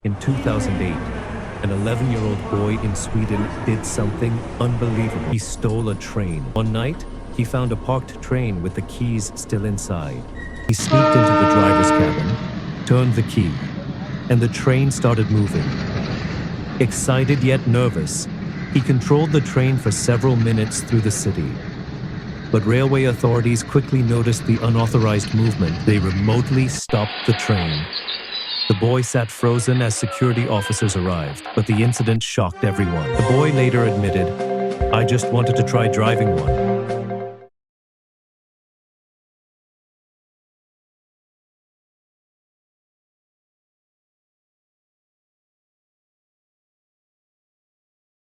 In 2008, an 11-year-old boy in Sweden did something unbelievable. He stole a train. One night, he found a parked train with the keys still inside. He sneaked into the driver's cabin, turned the key, and the train started moving. Excited yet nervous, he controlled the train for several minutes through the city. But railway authorities quickly noticed the unauthorized movement. They remotely stopped the train. The boy sat frozen as security officers arrived, but the incident shocked everyone. The boy later admitted, "I just wanted to try driving one."